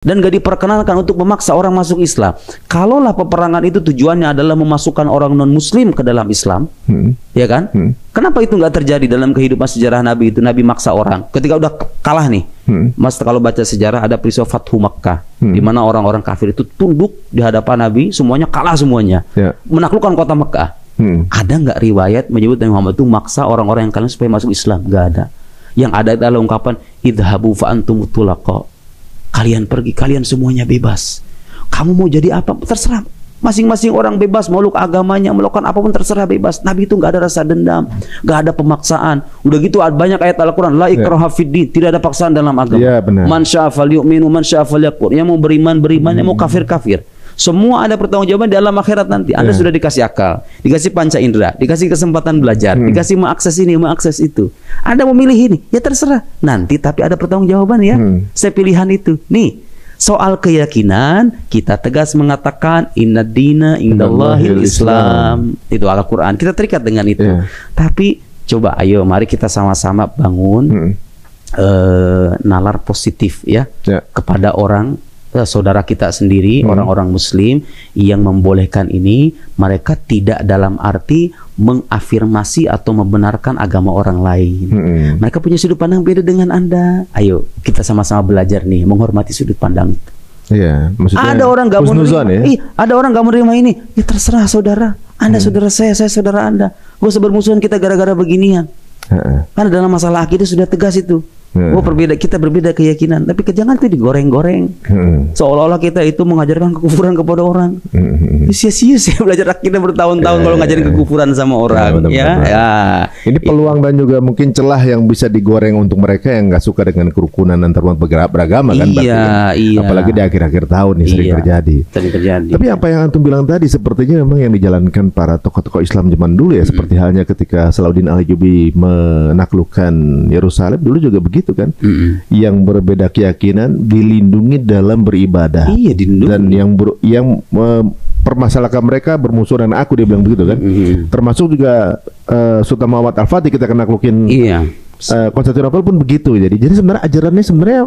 dan gak diperkenankan untuk memaksa orang masuk Islam. Kalaulah peperangan itu tujuannya adalah memasukkan orang non-Muslim ke dalam Islam, ya kan? Kenapa itu nggak terjadi dalam kehidupan sejarah Nabi itu? Nabi maksa orang. Ketika udah kalah nih, Mas kalau baca sejarah ada peristiwa Fathu Makkah, di mana orang-orang kafir itu tunduk di hadapan Nabi, semuanya kalah semuanya, menaklukkan kota Makkah. Ada nggak riwayat menyebut Nabi Muhammad itu maksa orang-orang yang kalian supaya masuk Islam? Nggak ada. Yang ada adalah ungkapan idhabu fa antum tulaqa. Kalian pergi, kalian semuanya bebas. Kamu mau jadi apa? Terserah. Masing-masing orang bebas, meluk agamanya, melakukan apapun terserah bebas. Nabi itu nggak ada rasa dendam, nggak ada pemaksaan. Udah gitu banyak ayat Al-Quran, la ikraha fiddin, tidak ada paksaan dalam agama. Man syaa falyu'min, man syaa falyakfur. Yang mau beriman beriman, yang mau kafir kafir. Semua ada pertanggungjawaban di alam akhirat nanti. Anda sudah dikasih akal, dikasih panca indera, dikasih kesempatan belajar, dikasih mengakses ini, mengakses itu. Anda memilih ini, ya terserah. Nanti tapi ada pertanggungjawaban ya. Saya pilihan itu. Nih, soal keyakinan kita tegas mengatakan inna dina indallahil Islam. Itu Al-Quran. Kita terikat dengan itu. Tapi coba ayo mari kita sama-sama bangun nalar positif ya kepada orang saudara kita sendiri, orang-orang Muslim yang membolehkan ini. Mereka tidak dalam arti mengafirmasi atau membenarkan agama orang lain. Mereka punya sudut pandang beda dengan Anda. Ayo kita sama-sama belajar nih menghormati sudut pandang itu. Iya, maksudnya ada orang nggak menerima, ada orang nggak menerima ini. Ya terserah saudara. Anda saudara saya saudara Anda. Gak usah bermusuhan kita gara-gara beginian. Karena dalam masalah akidah sudah tegas itu. Oh kita berbeda keyakinan, tapi jangan itu digoreng-goreng seolah-olah kita itu mengajarkan kekufuran kepada orang. Sia-sia saya belajar akidah bertahun-tahun kalau ngajarin kekufuran sama orang. Ini peluang dan juga mungkin celah yang bisa digoreng untuk mereka yang nggak suka dengan kerukunan antar umat beragama kan. Apalagi di akhir-akhir tahun nih sering terjadi. Tapi apa yang antum bilang tadi sepertinya memang yang dijalankan para tokoh-tokoh Islam zaman dulu ya, seperti halnya ketika Salahuddin Al-Ayyubi menaklukkan Yerusalem dulu juga begitu kan. Yang berbeda keyakinan dilindungi dalam beribadah. Dan yang permasalahkan mereka bermusuh dengan aku, dia bilang begitu kan. Termasuk juga Sultan Muhammad Al-Fatih kita kena naklukin Konstantinopel pun begitu. Jadi sebenarnya ajarannya sebenarnya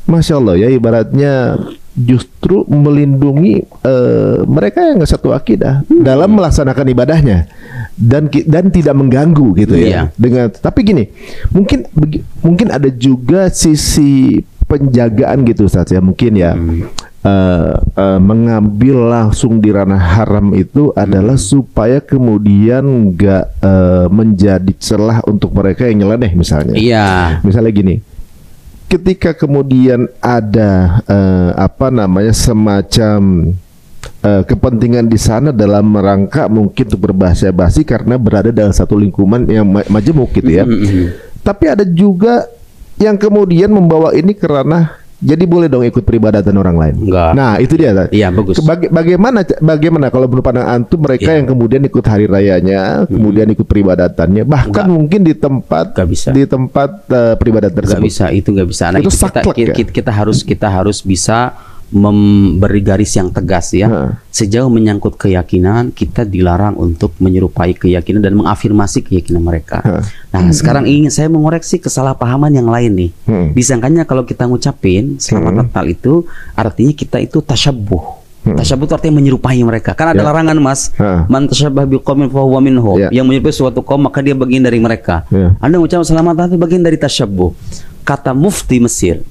Masya Allah ya, ibaratnya justru melindungi mereka yang nggak satu akidah dalam melaksanakan ibadahnya dan tidak mengganggu gitu ya. Tapi gini, mungkin ada juga sisi penjagaan gitu Ustaz ya, mungkin ya. Mengambil langsung di ranah haram itu adalah supaya kemudian nggak menjadi celah untuk mereka yang nyeleneh misalnya. Misalnya gini, ketika kemudian ada semacam kepentingan di sana dalam rangka mungkin untuk berbahasa basi karena berada dalam satu lingkungan yang majemuk gitu ya. Tapi ada juga yang kemudian membawa ini ke ranah jadi boleh dong ikut peribadatan orang lain. Nah itu dia. Bagus. Bagaimana kalau menurut pandangan antum mereka yang kemudian ikut hari rayanya, kemudian ikut peribadatannya, bahkan mungkin di tempat peribadatan tersebut. Nggak bisa. Nah, itu kita harus bisa memberi garis yang tegas ya. Sejauh menyangkut keyakinan, kita dilarang untuk menyerupai keyakinan dan mengafirmasi keyakinan mereka. Nah, sekarang ingin saya mengoreksi kesalahpahaman yang lain nih. Disangkanya kalau kita ngucapin selamat Natal itu artinya kita itu tasyabbuh. Tasyabbuh itu artinya menyerupai mereka. Kan ada larangan Mas. Man tasyabbaha biqaumin fahuwa minhum. Yang menyerupai suatu kaum maka dia bagian dari mereka. Anda mengucapkan selamat Natal bagian dari tasyabbuh. Kata mufti Mesir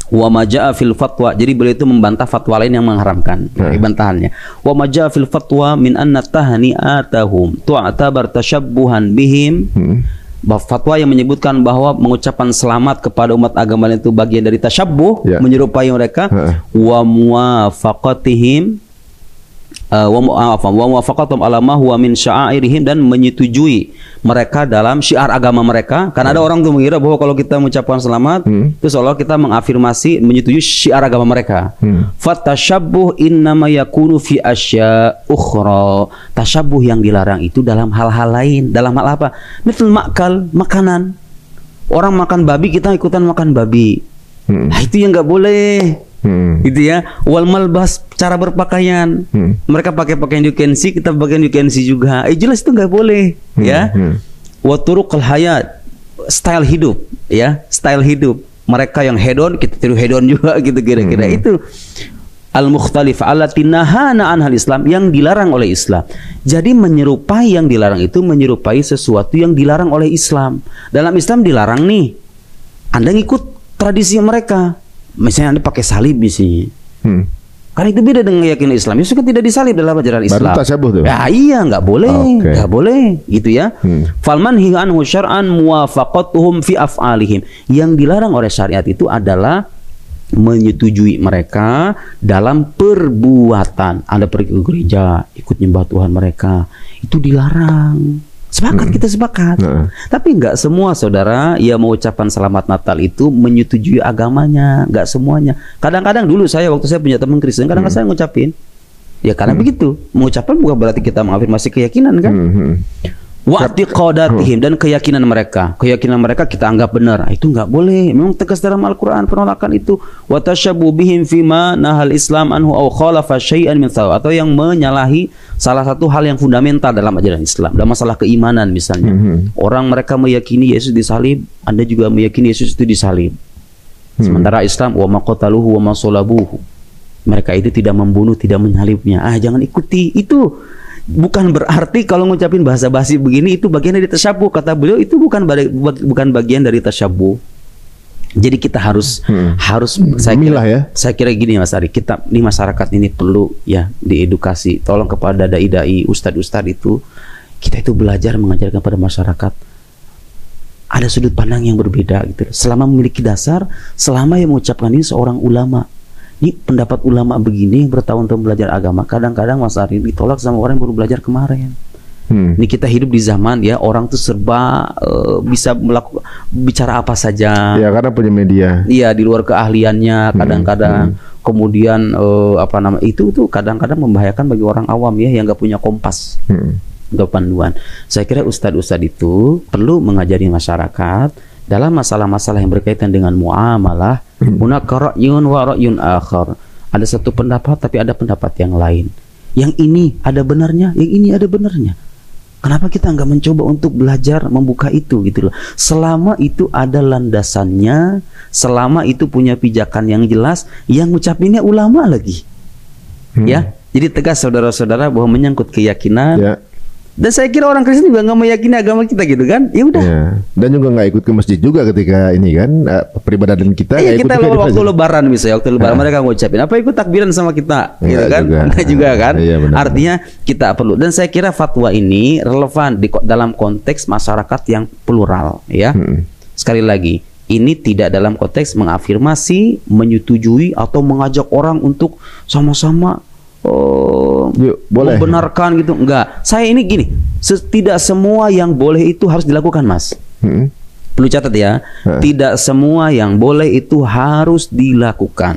wa maja'a fil fatwa, jadi beliau itu membantah fatwa lain yang mengharamkan. Bantahannya wa maja'a fil fatwa min anna tahni'atahum tu'tabar tasyabbuhan bihim. Fatwa yang menyebutkan bahwa mengucapkan selamat kepada umat agama lain itu bagian dari tasyabbuh, menyerupai mereka. Wa muwafaqatihim wa muwafaqatum ala ma huwa min sya'airihim, dan menyetujui mereka dalam syiar agama mereka. Karena ada orang tuh mengira bahwa kalau kita mengucapkan selamat itu seolah kita mengafirmasi menyetujui syiar agama mereka. Fatashabbuh innama yakunu fi asya ukhra. Tashabbuh yang dilarang itu dalam hal-hal lain. Dalam hal apa? Misal makanan. Orang makan babi, kita ikutan makan babi. Nah, itu yang nggak boleh. Gitu ya. Wal malbas, cara berpakaian. Mereka pakai pakaian yukensi, kita pakaian yukensi juga. Jelas itu nggak boleh, ya. Wa turuqul hayat, style hidup, ya, style hidup. mereka yang hedon, kita tiru hedon juga gitu kira-kira. Itu al-mukhtalif allati nahana anhal Islam, yang dilarang oleh Islam. Jadi menyerupai yang dilarang itu menyerupai sesuatu yang dilarang oleh Islam. Dalam Islam dilarang nih, Anda ngikut tradisi mereka. Misalnya Anda pakai salib misalnya. Karena itu beda dengan keyakinan Islam. Itu kan tidak disalib dalam ajaran Islam. Baru tasyabuh tuh. Ya iya, nggak boleh, nggak boleh, gitu ya. Falman hi'anhu syar'an muwafaqatuhum fi af'alihim. Yang dilarang oleh syariat itu adalah menyetujui mereka dalam perbuatan. Anda pergi ke gereja, ikut nyembah Tuhan mereka, itu dilarang. Sepakat, kita sepakat. Tapi nggak semua saudara yang mengucapkan selamat Natal itu menyetujui agamanya, nggak semuanya. Kadang-kadang dulu waktu saya punya teman Kristen, kadang-kadang saya ngucapin, ya karena begitu. Mengucapkan bukan berarti kita mengafirmasi keyakinan kan. Wa'tiqadatihim, dan keyakinan mereka kita anggap benar. Itu nggak boleh. Memang tegas dalam Al-Quran penolakan itu. Wa tashabbu bihim fima nahal Islam anhu aw khalafa syai'an min thaw, atau yang menyalahi salah satu hal yang fundamental dalam ajaran Islam, dalam masalah keimanan misalnya. Orang mereka meyakini Yesus disalib, Anda juga meyakini Yesus itu disalib. Sementara Islam wa ma qataluhu wa ma salabuhu, mereka itu tidak membunuh, tidak menyalibnya. Jangan ikuti itu. Bukan berarti kalau ngucapin bahasa basi begini itu bagian dari tasyabuh. Kata beliau itu bukan bagian dari tasyabuh. Jadi kita harus saya kira gini Mas Ari, kita di masyarakat ini perlu ya diedukasi. Tolong kepada dai-dai, ustadz-ustadz itu, kita itu belajar mengajarkan pada masyarakat ada sudut pandang yang berbeda gitu. Selama memiliki dasar, selama yang mengucapkan ini seorang ulama. Ini pendapat ulama begini yang bertahun-tahun belajar agama. Kadang-kadang Mas Ari ditolak sama orang yang baru belajar kemarin. Ini kita hidup di zaman ya orang tuh serba bisa bicara apa saja. Ya karena punya media. Iya, di luar keahliannya kadang-kadang. Kemudian itu tuh kadang-kadang membahayakan bagi orang awam ya yang nggak punya kompas. Untuk panduan. Saya kira ustadz-ustadz itu perlu mengajari masyarakat dalam masalah-masalah yang berkaitan dengan muamalah. Hunaka ra'yun wa ra'yun akhar. Ada satu pendapat tapi ada pendapat yang lain. Yang ini ada benarnya, yang ini ada benarnya. Kenapa kita nggak mencoba untuk belajar membuka itu gitu loh. Selama itu ada landasannya, selama itu punya pijakan yang jelas, yang ngucapinnya ulama lagi. Ya, jadi tegas saudara-saudara bahwa menyangkut keyakinan. Ya. Dan saya kira orang Kristen juga nggak meyakini agama kita gitu kan. Ya udah. Ya. Dan juga nggak ikut ke masjid juga ketika ini kan peribadatan kita. Iya, kita waktu lebaran misalnya, waktu lebaran mereka ngucapin apa, ikut takbiran sama kita gitu kan. Enggak juga kan. Ya, artinya kita perlu, dan saya kira fatwa ini relevan dalam konteks masyarakat yang plural ya. Sekali lagi, ini tidak dalam konteks mengafirmasi, menyetujui atau mengajak orang untuk sama-sama boleh membenarkan gitu. Enggak, saya ini gini, tidak semua yang boleh itu harus dilakukan Mas. Perlu catat ya, tidak semua yang boleh itu harus dilakukan.